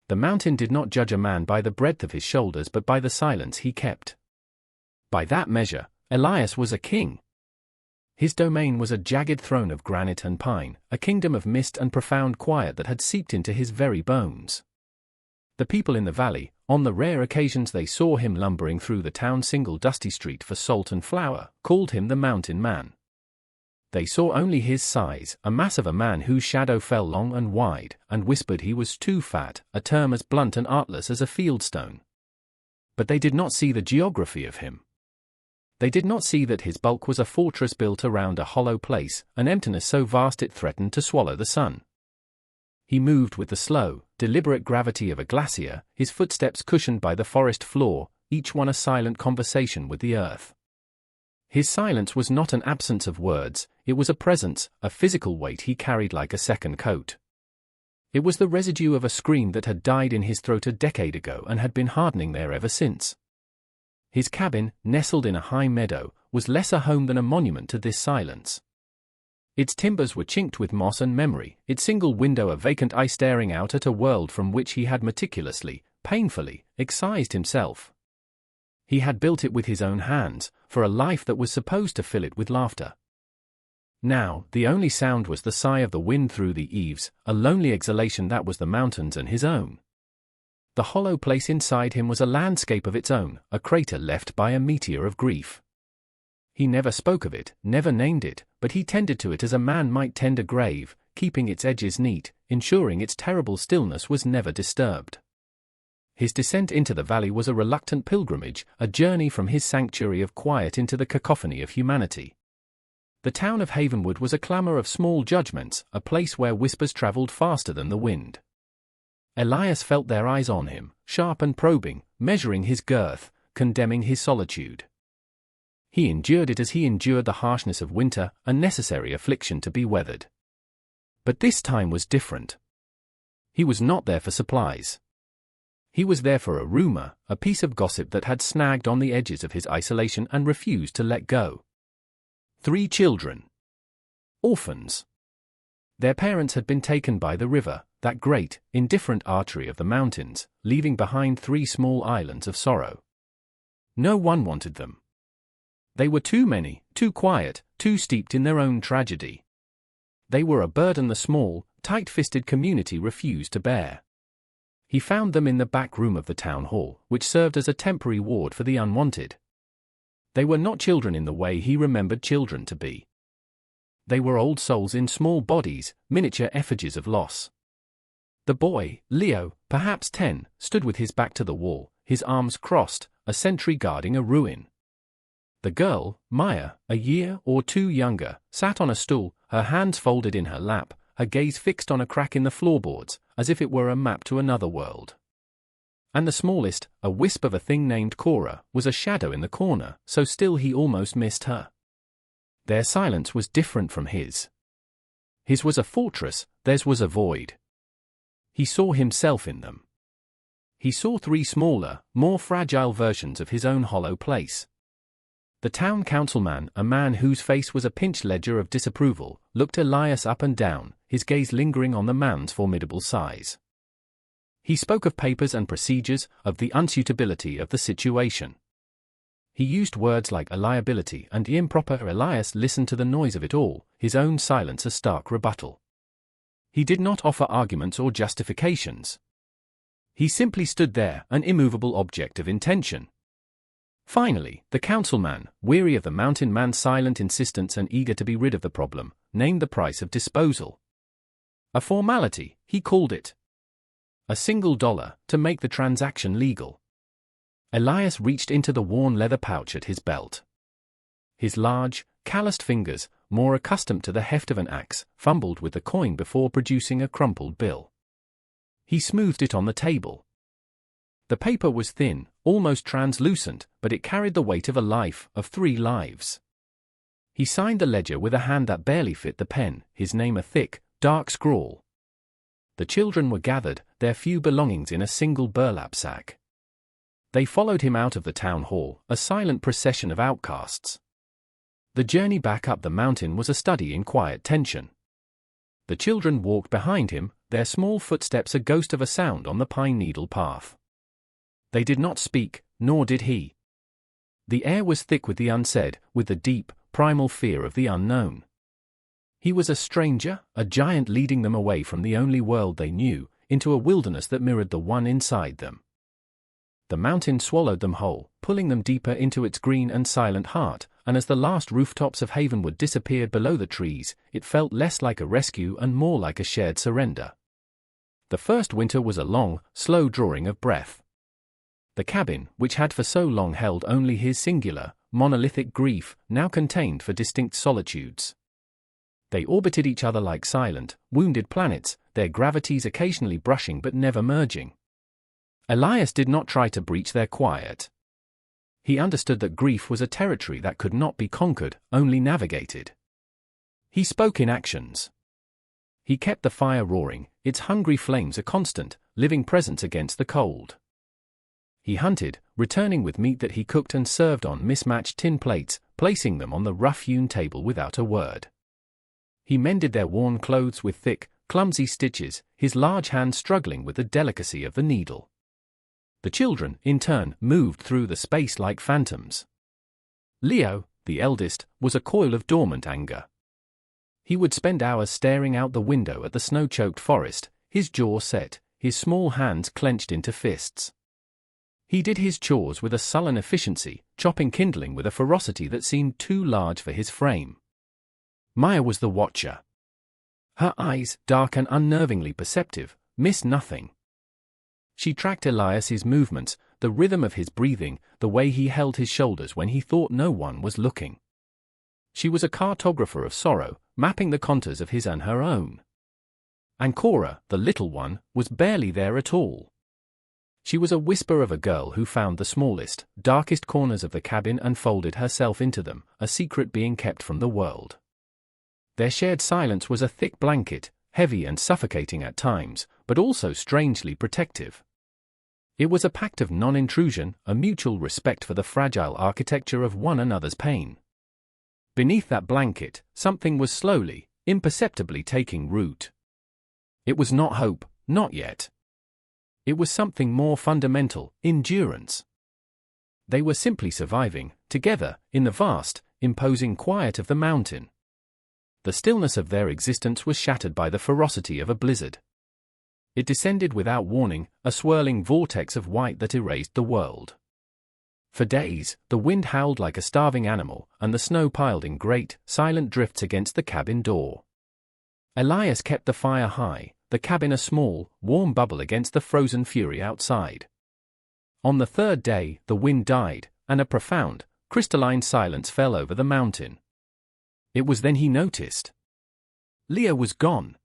The mountain did not judge a man by the breadth of his shoulders but by the silence he kept. By that measure, Elias was a king. His domain was a jagged throne of granite and pine, a kingdom of mist and profound quiet that had seeped into his very bones. The people in the valley, on the rare occasions they saw him lumbering through the town's single dusty street for salt and flour, called him the Mountain Man. They saw only his size, a mass of a man whose shadow fell long and wide, and whispered he was too fat, a term as blunt and artless as a fieldstone. But they did not see the geography of him. They did not see that his bulk was a fortress built around a hollow place, an emptiness so vast it threatened to swallow the sun. He moved with the slow, deliberate gravity of a glacier, his footsteps cushioned by the forest floor, each one a silent conversation with the earth. His silence was not an absence of words, it was a presence, a physical weight he carried like a second coat. It was the residue of a scream that had died in his throat a decade ago and had been hardening there ever since. His cabin, nestled in a high meadow, was less a home than a monument to this silence. Its timbers were chinked with moss and memory, its single window a vacant eye staring out at a world from which he had meticulously, painfully, excised himself. He had built it with his own hands, for a life that was supposed to fill it with laughter. Now, the only sound was the sigh of the wind through the eaves, a lonely exhalation that was the mountain's and his own. The hollow place inside him was a landscape of its own, a crater left by a meteor of grief. He never spoke of it, never named it, but he tended to it as a man might tend a grave, keeping its edges neat, ensuring its terrible stillness was never disturbed. His descent into the valley was a reluctant pilgrimage, a journey from his sanctuary of quiet into the cacophony of humanity. The town of Havenwood was a clamor of small judgments, a place where whispers traveled faster than the wind. Elias felt their eyes on him, sharp and probing, measuring his girth, condemning his solitude. He endured it as he endured the harshness of winter, a necessary affliction to be weathered. But this time was different. He was not there for supplies. He was there for a rumor, a piece of gossip that had snagged on the edges of his isolation and refused to let go. 3 children. Orphans. Their parents had been taken by the river, that great, indifferent artery of the mountains, leaving behind 3 small islands of sorrow. No one wanted them. They were too many, too quiet, too steeped in their own tragedy. They were a burden the small, tight-fisted community refused to bear. He found them in the back room of the town hall, which served as a temporary ward for the unwanted. They were not children in the way he remembered children to be. They were old souls in small bodies, miniature effigies of loss. The boy, Leo, perhaps 10, stood with his back to the wall, his arms crossed, a sentry guarding a ruin. The girl, Maya, a year or 2 younger, sat on a stool, her hands folded in her lap, her gaze fixed on a crack in the floorboards, as if it were a map to another world. And the smallest, a wisp of a thing named Cora, was a shadow in the corner, so still he almost missed her. Their silence was different from his. His was a fortress, theirs was a void. He saw himself in them. He saw 3 smaller, more fragile versions of his own hollow place. The town councilman, a man whose face was a pinched ledger of disapproval, looked Elias up and down, his gaze lingering on the man's formidable size. He spoke of papers and procedures, of the unsuitability of the situation. He used words like a liability and improper. Elias listened to the noise of it all, his own silence a stark rebuttal. He did not offer arguments or justifications. He simply stood there, an immovable object of intention. Finally, the councilman, weary of the mountain man's silent insistence and eager to be rid of the problem, named the price of disposal. A formality, he called it. $1 to make the transaction legal. Elias reached into the worn leather pouch at his belt. His large, calloused fingers, more accustomed to the heft of an axe, fumbled with the coin before producing a crumpled bill. He smoothed it on the table. The paper was thin, almost translucent, but it carried the weight of a life, of 3 lives. He signed the ledger with a hand that barely fit the pen, his name a thick, dark scrawl. The children were gathered, their few belongings in a single burlap sack. They followed him out of the town hall, a silent procession of outcasts. The journey back up the mountain was a study in quiet tension. The children walked behind him, their small footsteps a ghost of a sound on the pine needle path. They did not speak, nor did he. The air was thick with the unsaid, with the deep, primal fear of the unknown. He was a stranger, a giant leading them away from the only world they knew, into a wilderness that mirrored the one inside them. The mountain swallowed them whole, pulling them deeper into its green and silent heart, and as the last rooftops of Havenwood disappeared below the trees, it felt less like a rescue and more like a shared surrender. The first winter was a long, slow drawing of breath. The cabin, which had for so long held only his singular, monolithic grief, now contained four distinct solitudes. They orbited each other like silent, wounded planets, their gravities occasionally brushing but never merging. Elias did not try to breach their quiet. He understood that grief was a territory that could not be conquered, only navigated. He spoke in actions. He kept the fire roaring, its hungry flames a constant, living presence against the cold. He hunted, returning with meat that he cooked and served on mismatched tin plates, placing them on the rough-hewn table without a word. He mended their worn clothes with thick, clumsy stitches, his large hands struggling with the delicacy of the needle. The children, in turn, moved through the space like phantoms. Leo, the eldest, was a coil of dormant anger. He would spend hours staring out the window at the snow-choked forest, his jaw set, his small hands clenched into fists. He did his chores with a sullen efficiency, chopping kindling with a ferocity that seemed too large for his frame. Maya was the watcher. Her eyes, dark and unnervingly perceptive, missed nothing. She tracked Elias's movements, the rhythm of his breathing, the way he held his shoulders when he thought no one was looking. She was a cartographer of sorrow, mapping the contours of his and her own. And Cora, the little one, was barely there at all. She was a whisper of a girl who found the smallest, darkest corners of the cabin and folded herself into them, a secret being kept from the world. Their shared silence was a thick blanket, heavy and suffocating at times, but also strangely protective. It was a pact of non-intrusion, a mutual respect for the fragile architecture of one another's pain. Beneath that blanket, something was slowly, imperceptibly taking root. It was not hope, not yet. It was something more fundamental, endurance. They were simply surviving, together, in the vast, imposing quiet of the mountain. The stillness of their existence was shattered by the ferocity of a blizzard. It descended without warning, a swirling vortex of white that erased the world. For days, the wind howled like a starving animal, and the snow piled in great, silent drifts against the cabin door. Elias kept the fire high, the cabin a small, warm bubble against the frozen fury outside. On the third day, the wind died, and a profound, crystalline silence fell over the mountain. It was then he noticed. Leo was gone.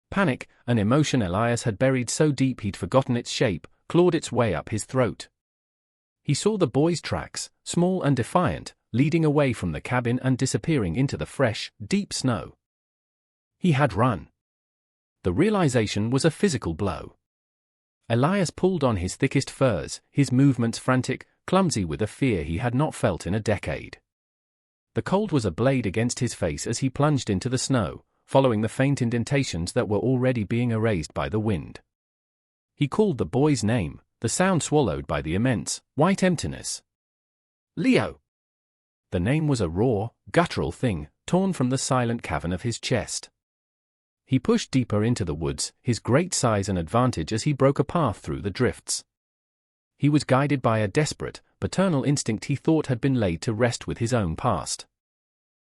Panic, an emotion Elias had buried so deep he'd forgotten its shape, clawed its way up his throat. He saw the boy's tracks, small and defiant, leading away from the cabin and disappearing into the fresh, deep snow. He had run. The realization was a physical blow. Elias pulled on his thickest furs, his movements frantic, clumsy with a fear he had not felt in a decade. The cold was a blade against his face as he plunged into the snow, following the faint indentations that were already being erased by the wind. He called the boy's name, the sound swallowed by the immense, white emptiness. Leo! The name was a raw, guttural thing, torn from the silent cavern of his chest. He pushed deeper into the woods, his great size an advantage as he broke a path through the drifts. He was guided by a desperate, paternal instinct he thought had been laid to rest with his own past.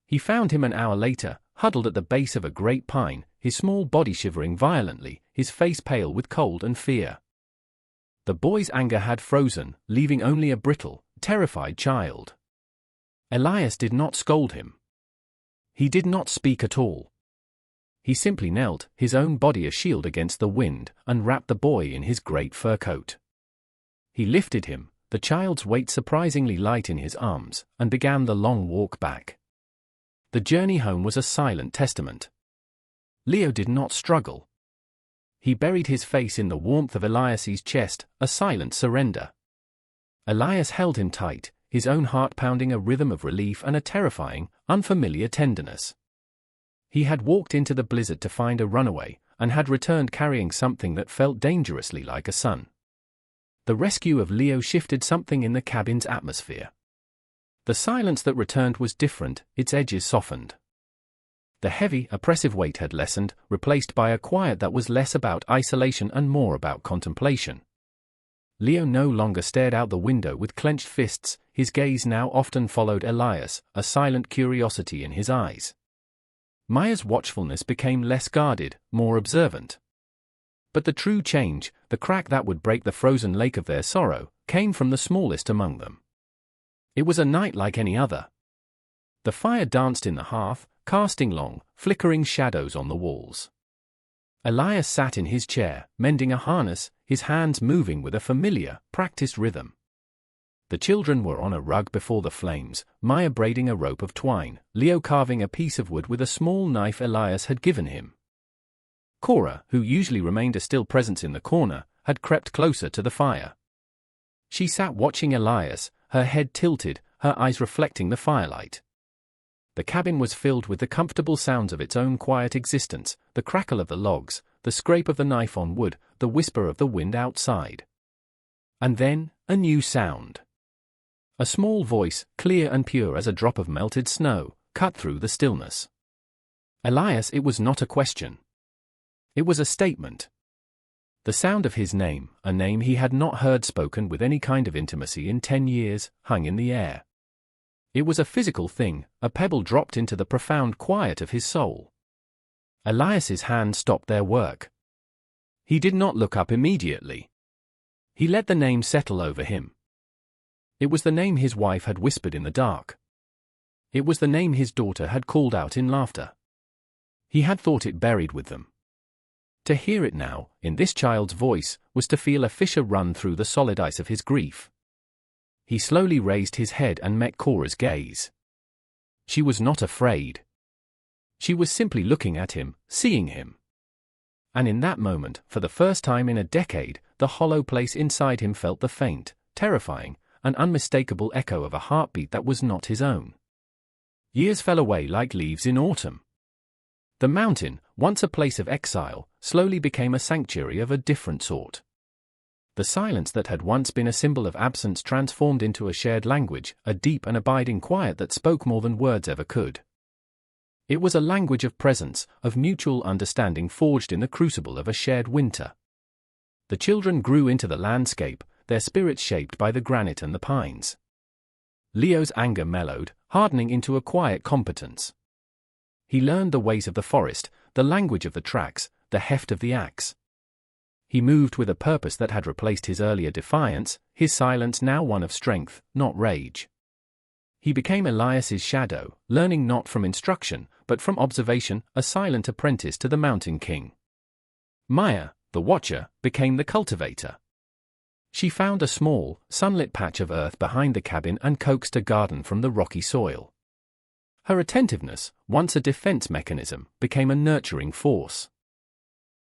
He found him an hour later, huddled at the base of a great pine, his small body shivering violently, his face pale with cold and fear. The boy's anger had frozen, leaving only a brittle, terrified child. Elias did not scold him. He did not speak at all. He simply knelt, his own body a shield against the wind, and wrapped the boy in his great fur coat. He lifted him, the child's weight surprisingly light in his arms, and began the long walk back. The journey home was a silent testament. Leo did not struggle. He buried his face in the warmth of Elias's chest, a silent surrender. Elias held him tight, his own heart pounding a rhythm of relief and a terrifying, unfamiliar tenderness. He had walked into the blizzard to find a runaway, and had returned carrying something that felt dangerously like a son. The rescue of Leo shifted something in the cabin's atmosphere. The silence that returned was different, its edges softened. The heavy, oppressive weight had lessened, replaced by a quiet that was less about isolation and more about contemplation. Leo no longer stared out the window with clenched fists, his gaze now often followed Elias, a silent curiosity in his eyes. Maya's watchfulness became less guarded, more observant. But the true change, the crack that would break the frozen lake of their sorrow, came from the smallest among them. It was a night like any other. The fire danced in the hearth, casting long, flickering shadows on the walls. Elias sat in his chair, mending a harness, his hands moving with a familiar, practiced rhythm. The children were on a rug before the flames, Maya braiding a rope of twine, Leo carving a piece of wood with a small knife Elias had given him. Cora, who usually remained a still presence in the corner, had crept closer to the fire. She sat watching Elias, her head tilted, her eyes reflecting the firelight. The cabin was filled with the comfortable sounds of its own quiet existence, the crackle of the logs, the scrape of the knife on wood, the whisper of the wind outside. And then, a new sound. A small voice, clear and pure as a drop of melted snow, cut through the stillness. Elias, it was not a question. It was a statement. The sound of his name, a name he had not heard spoken with any kind of intimacy in 10 years, hung in the air. It was a physical thing, a pebble dropped into the profound quiet of his soul. Elias's hands stopped their work. He did not look up immediately. He let the name settle over him. It was the name his wife had whispered in the dark. It was the name his daughter had called out in laughter. He had thought it buried with them. To hear it now, in this child's voice, was to feel a fissure run through the solid ice of his grief. He slowly raised his head and met Cora's gaze. She was not afraid. She was simply looking at him, seeing him. And in that moment, for the first time in a decade, the hollow place inside him felt the faint, terrifying, an unmistakable echo of a heartbeat that was not his own. Years fell away like leaves in autumn. The mountain, once a place of exile, slowly became a sanctuary of a different sort. The silence that had once been a symbol of absence transformed into a shared language, a deep and abiding quiet that spoke more than words ever could. It was a language of presence, of mutual understanding forged in the crucible of a shared winter. The children grew into the landscape, their spirits shaped by the granite and the pines. Leo's anger mellowed, hardening into a quiet competence. He learned the ways of the forest, the language of the tracks, the heft of the axe. He moved with a purpose that had replaced his earlier defiance, his silence now one of strength, not rage. He became Elias's shadow, learning not from instruction, but from observation, a silent apprentice to the Mountain King. Maya, the watcher, became the cultivator. She found a small, sunlit patch of earth behind the cabin and coaxed a garden from the rocky soil. Her attentiveness, once a defense mechanism, became a nurturing force.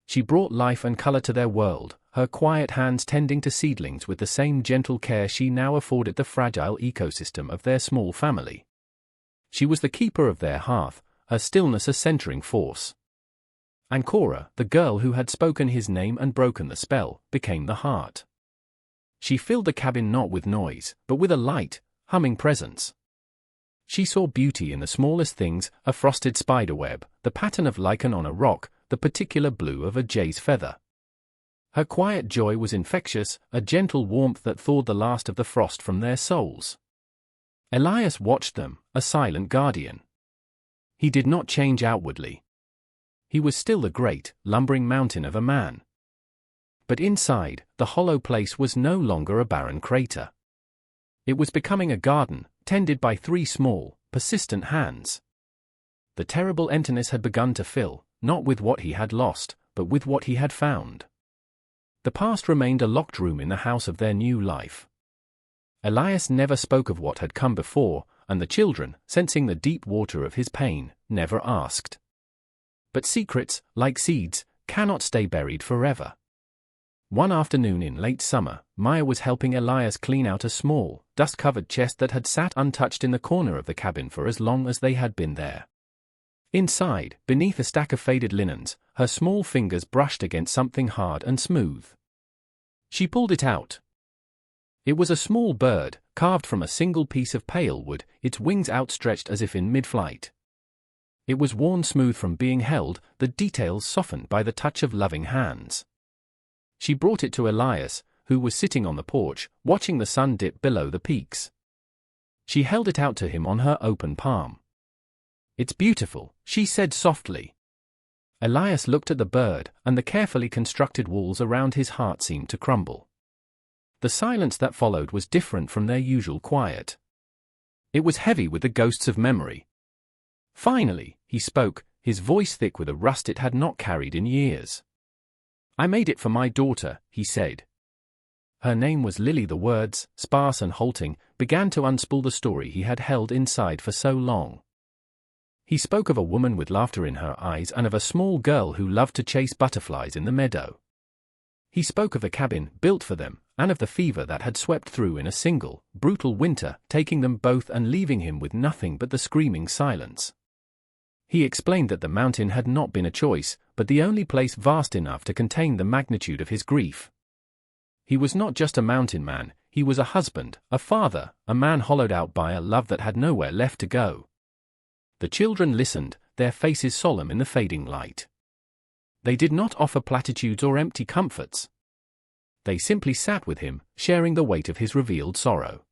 She brought life and color to their world, her quiet hands tending to seedlings with the same gentle care she now afforded the fragile ecosystem of their small family. She was the keeper of their hearth, her stillness a centering force. And Cora, the girl who had spoken his name and broken the spell, became the heart. She filled the cabin not with noise, but with a light, humming presence. She saw beauty in the smallest things, a frosted spiderweb, the pattern of lichen on a rock, the particular blue of a jay's feather. Her quiet joy was infectious, a gentle warmth that thawed the last of the frost from their souls. Elias watched them, a silent guardian. He did not change outwardly. He was still the great, lumbering mountain of a man. But inside, the hollow place was no longer a barren crater. It was becoming a garden, tended by 3 small, persistent hands. The terrible emptiness had begun to fill, not with what he had lost, but with what he had found. The past remained a locked room in the house of their new life. Elias never spoke of what had come before, and the children, sensing the deep water of his pain, never asked. But secrets, like seeds, cannot stay buried forever. One afternoon in late summer, Maya was helping Elias clean out a small, dust-covered chest that had sat untouched in the corner of the cabin for as long as they had been there. Inside, beneath a stack of faded linens, her small fingers brushed against something hard and smooth. She pulled it out. It was a small bird, carved from a single piece of pale wood, its wings outstretched as if in mid-flight. It was worn smooth from being held, the details softened by the touch of loving hands. She brought it to Elias, who was sitting on the porch, watching the sun dip below the peaks. She held it out to him on her open palm. "It's beautiful," she said softly. Elias looked at the bird, and the carefully constructed walls around his heart seemed to crumble. The silence that followed was different from their usual quiet. It was heavy with the ghosts of memory. Finally, he spoke, his voice thick with a rust it had not carried in years. "I made it for my daughter," he said. Her name was Lily. The words, sparse and halting, began to unspool the story he had held inside for so long. He spoke of a woman with laughter in her eyes and of a small girl who loved to chase butterflies in the meadow. He spoke of the cabin built for them, and of the fever that had swept through in a single, brutal winter, taking them both and leaving him with nothing but the screaming silence. He explained that the mountain had not been a choice, but the only place vast enough to contain the magnitude of his grief. He was not just a mountain man, he was a husband, a father, a man hollowed out by a love that had nowhere left to go. The children listened, their faces solemn in the fading light. They did not offer platitudes or empty comforts. They simply sat with him, sharing the weight of his revealed sorrow.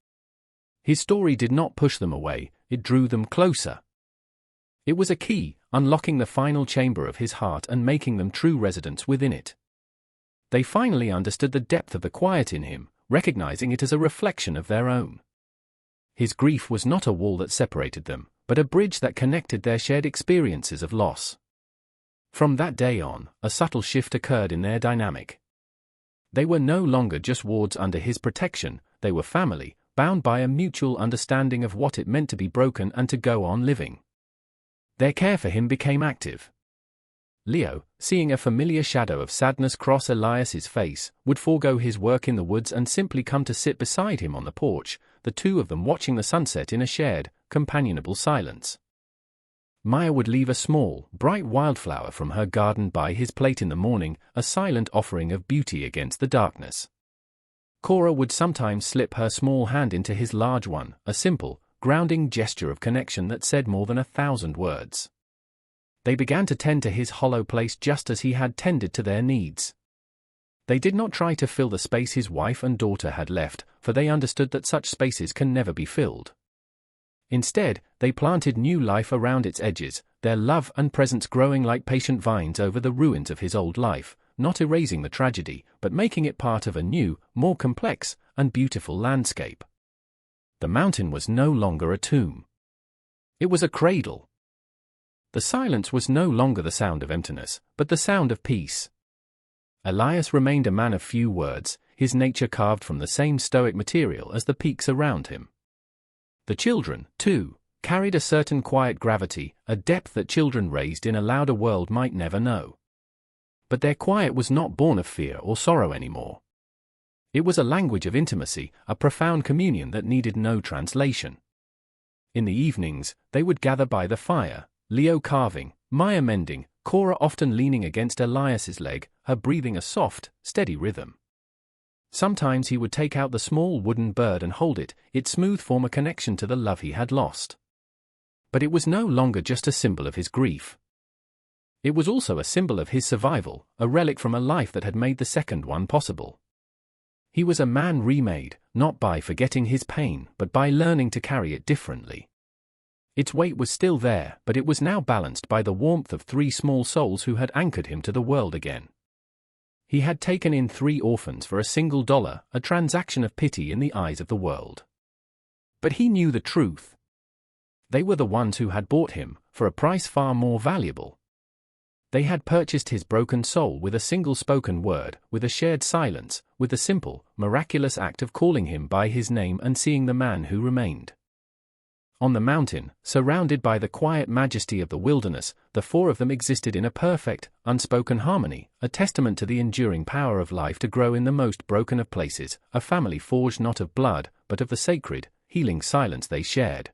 His story did not push them away, it drew them closer. It was a key, unlocking the final chamber of his heart and making them true residents within it. They finally understood the depth of the quiet in him, recognizing it as a reflection of their own. His grief was not a wall that separated them, but a bridge that connected their shared experiences of loss. From that day on, a subtle shift occurred in their dynamic. They were no longer just wards under his protection, they were family, bound by a mutual understanding of what it meant to be broken and to go on living. Their care for him became active. Leo, seeing a familiar shadow of sadness cross Elias's face, would forego his work in the woods and simply come to sit beside him on the porch, the two of them watching the sunset in a shared, companionable silence. Maya would leave a small, bright wildflower from her garden by his plate in the morning, a silent offering of beauty against the darkness. Cora would sometimes slip her small hand into his large one, a simple, grounding gesture of connection that said more than 1,000 words. They began to tend to his hollow place just as he had tended to their needs. They did not try to fill the space his wife and daughter had left, for they understood that such spaces can never be filled. Instead, they planted new life around its edges, their love and presence growing like patient vines over the ruins of his old life, not erasing the tragedy, but making it part of a new, more complex, and beautiful landscape. The mountain was no longer a tomb. It was a cradle. The silence was no longer the sound of emptiness, but the sound of peace. Elias remained a man of few words, his nature carved from the same stoic material as the peaks around him. The children, too, carried a certain quiet gravity, a depth that children raised in a louder world might never know. But their quiet was not born of fear or sorrow anymore. It was a language of intimacy, a profound communion that needed no translation. In the evenings, they would gather by the fire, Leo carving, Maya mending, Cora often leaning against Elias's leg, her breathing a soft, steady rhythm. Sometimes he would take out the small wooden bird and hold it, its smooth form a connection to the love he had lost. But it was no longer just a symbol of his grief. It was also a symbol of his survival, a relic from a life that had made the second one possible. He was a man remade, not by forgetting his pain, but by learning to carry it differently. Its weight was still there, but it was now balanced by the warmth of 3 small souls who had anchored him to the world again. He had taken in 3 orphans for $1, a transaction of pity in the eyes of the world. But he knew the truth. They were the ones who had bought him, for a price far more valuable. They had purchased his broken soul with a single spoken word, with a shared silence, with the simple, miraculous act of calling him by his name and seeing the man who remained. On the mountain, surrounded by the quiet majesty of the wilderness, the 4 of them existed in a perfect, unspoken harmony, a testament to the enduring power of life to grow in the most broken of places, a family forged not of blood, but of the sacred, healing silence they shared.